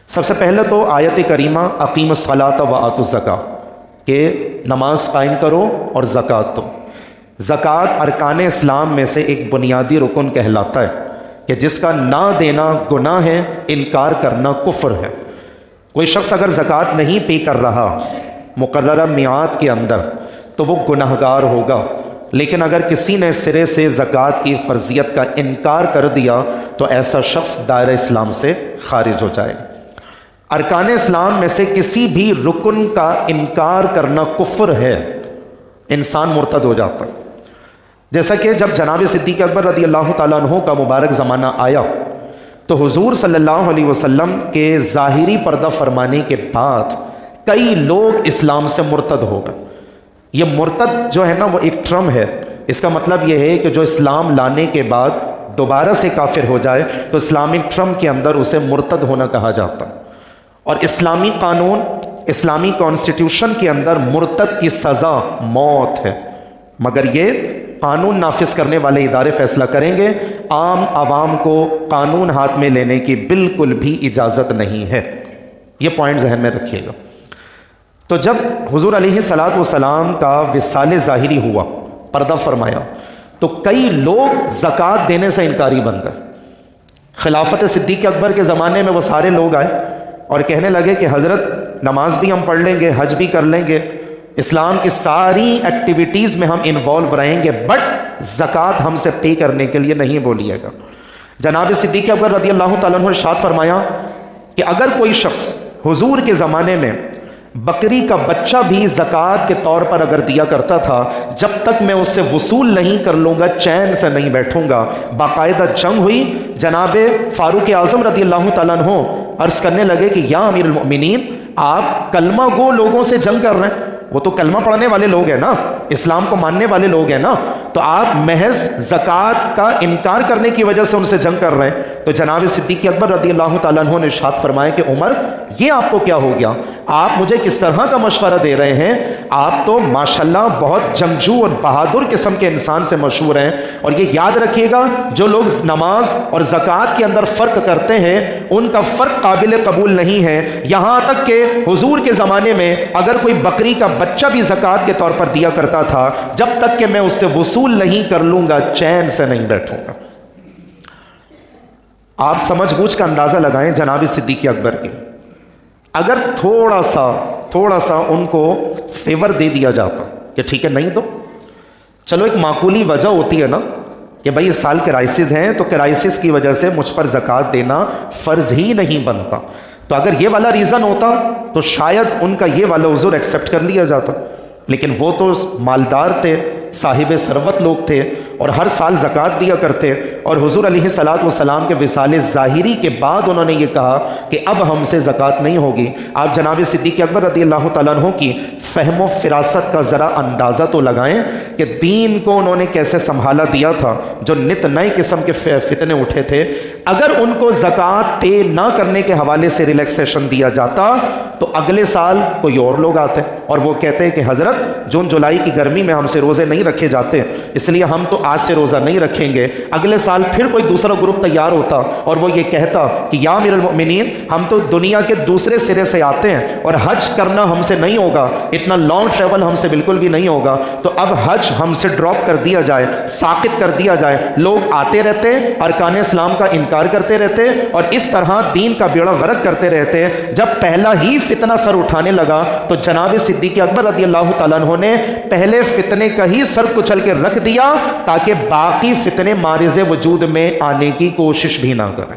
سب سے پہلے تو آیت کریمہ اقیم الصلاۃ و آتوا الزکاۃ کہ نماز قائم کرو اور زکوٰۃ دو۔ زکوٰۃ ارکان اسلام میں سے ایک بنیادی رکن کہلاتا ہے کہ جس کا نہ دینا گناہ ہے، انکار کرنا کفر ہے۔ کوئی شخص اگر زکوٰۃ نہیں پے کر رہا مقررہ میعاد کے اندر تو وہ گناہگار ہوگا، لیکن اگر کسی نے سرے سے زکوٰۃ کی فرضیت کا انکار کر دیا تو ایسا شخص دائرہ اسلام سے خارج ہو جائے۔ ارکان اسلام میں سے کسی بھی رکن کا انکار کرنا کفر ہے، انسان مرتد ہو جاتا ہے۔ جیسا کہ جب جناب صدیق اکبر رضی اللہ تعالیٰ عنہ کا مبارک زمانہ آیا تو حضور صلی اللہ علیہ وسلم کے ظاہری پردہ فرمانے کے بعد کئی لوگ اسلام سے مرتد ہو گئے۔ یہ مرتد جو ہے نا وہ ایک ٹرم ہے، اس کا مطلب یہ ہے کہ جو اسلام لانے کے بعد دوبارہ سے کافر ہو جائے تو اسلامک ٹرم کے اندر اسے مرتد ہونا کہا جاتا ہے۔ اور اسلامی قانون، اسلامی کانسٹیٹیوشن کے اندر مرتد کی سزا موت ہے، مگر یہ قانون نافذ کرنے والے ادارے فیصلہ کریں گے۔ عام عوام کو قانون ہاتھ میں لینے کی بالکل بھی اجازت نہیں ہے، یہ پوائنٹ ذہن میں رکھیے گا۔ تو جب حضور علیہ الصلاۃ والسلام کا وصال ظاہری ہوا، پردہ فرمایا، تو کئی لوگ زکوٰۃ دینے سے انکاری بن گئے۔ خلافت صدیق اکبر کے زمانے میں وہ سارے لوگ آئے اور کہنے لگے کہ حضرت نماز بھی ہم پڑھ لیں گے، حج بھی کر لیں گے، اسلام کی ساری ایکٹیویٹیز میں ہم انوالو رہیں گے، بٹ زکوٰۃ ہم سے پے کرنے کے لیے نہیں بولیے گا۔ جناب صدیق اکبر رضی اللہ تعالیٰ عنہ نے ارشاد فرمایا کہ اگر کوئی شخص حضور کے زمانے میں بکری کا بچہ بھی زکوٰۃ کے طور پر اگر دیا کرتا تھا، جب تک میں اس سے وصول نہیں کر لوں گا چین سے نہیں بیٹھوں گا۔ باقاعدہ جنگ ہوئی، جناب فاروق اعظم رضی اللہ تعالیٰ عنہ عرض کرنے لگے کہ یا امیر المؤمنین، آپ کلمہ گو لوگوں سے جنگ کر رہے ہیں، وہ تو کلمہ پڑھنے والے لوگ ہیں نا، اسلام کو ماننے والے لوگ ہیں نا، تو آپ محض زکوٰۃ کا انکار کرنے کی وجہ سے ان سے جنگ کر رہے ہیں۔ تو جناب صدیق اکبر رضی اللہ تعالیٰ عنہ نے ارشاد فرمایا کہ عمر، یہ آپ کو کیا ہو گیا؟ آپ مجھے کس طرح کا مشورہ دے رہے ہیں؟ آپ تو ماشاءاللہ بہت جنگجو اور بہادر قسم کے انسان سے مشہور ہیں، اور یہ یاد رکھیے گا جو لوگ نماز اور زکوٰۃ کے اندر فرق کرتے ہیں ان کا فرق قابل قبول نہیں ہے۔ یہاں تک کہ حضور کے زمانے میں اگر کوئی بکری کا بچہ بھی زکوٰۃ کے طور پر دیا کرتا تھا، جب تک کہ میں اس سے وصول نہیں کر لوں گا چین سے نہیں بیٹھوں گا۔ آپ سمجھ بوجھ کا اندازہ لگائیں جناب صدیق اکبر کی، اگر تھوڑا سا ان کو فیور دے دیا جاتا کہ ٹھیک ہے نہیں دو، چلو ایک معقولی وجہ ہوتی ہے نا کہ بھائی اس سال کرائسس ہیں تو کرائسس کی وجہ سے مجھ پر زکوٰۃ دینا فرض ہی نہیں بنتا، تو اگر یہ والا ریزن ہوتا تو شاید ان کا یہ والا عذر ایکسیپٹ کر لیا جاتا، لیکن وہ تو مالدار تھے، صاحب ثروت لوگ تھے اور ہر سال زکوٰۃ دیا کرتے، اور حضور علیہ الصلاۃ والسلام کے وصال ظاہری کے بعد انہوں نے یہ کہا کہ اب ہم سے زکوٰۃ نہیں ہوگی۔ آپ جناب صدیق اکبر رضی اللہ تعالیٰ عنہ کی فہم و فراست کا ذرا اندازہ تو لگائیں کہ دین کو انہوں نے کیسے سنبھالا دیا تھا، جو نت نئے قسم کے فتنے اٹھے تھے۔ اگر ان کو زکوٰۃ پے نہ کرنے کے حوالے سے ریلیکسیشن دیا جاتا تو اگلے سال کوئی اور لوگ آتے اور وہ کہتے کہ حضرت جون جولائی کی گرمی میں ہم سے روزے نہیں رکھے جاتے، اس لیے ہم تو آج سے روزہ نہیں رکھیں گے۔ اگلے سال پھر کوئی دوسرا گروپ تیار ہوتا اور وہ یہ کہتا کہ یا امیر المؤمنین، ہم تو دنیا کے دوسرے سرے سے آتے ہیں اور حج کرنا ہم سے نہیں ہوگا، اتنا لانگ ٹریول ہم سے بالکل بھی نہیں ہوگا، تو اب حج ہم سے ڈراپ کر دیا جائے، ساقط کر دیا جائے۔ لوگ آتے رہتے، ارکان اسلام کا انکار کرتے رہتے اور اس طرح دین کا بیڑا غرق کرتے رہتے۔ جب پہلا ہی فتنہ سر اٹھانے لگا تو جناب صدیق اکبر رضی اللہ تعالیٰ عنہ نے پہلے فتنے کا ہی سر کچل کے رکھ دیا تاکہ باقی فتنے مارز وجود میں آنے کی کوشش بھی نہ کریں۔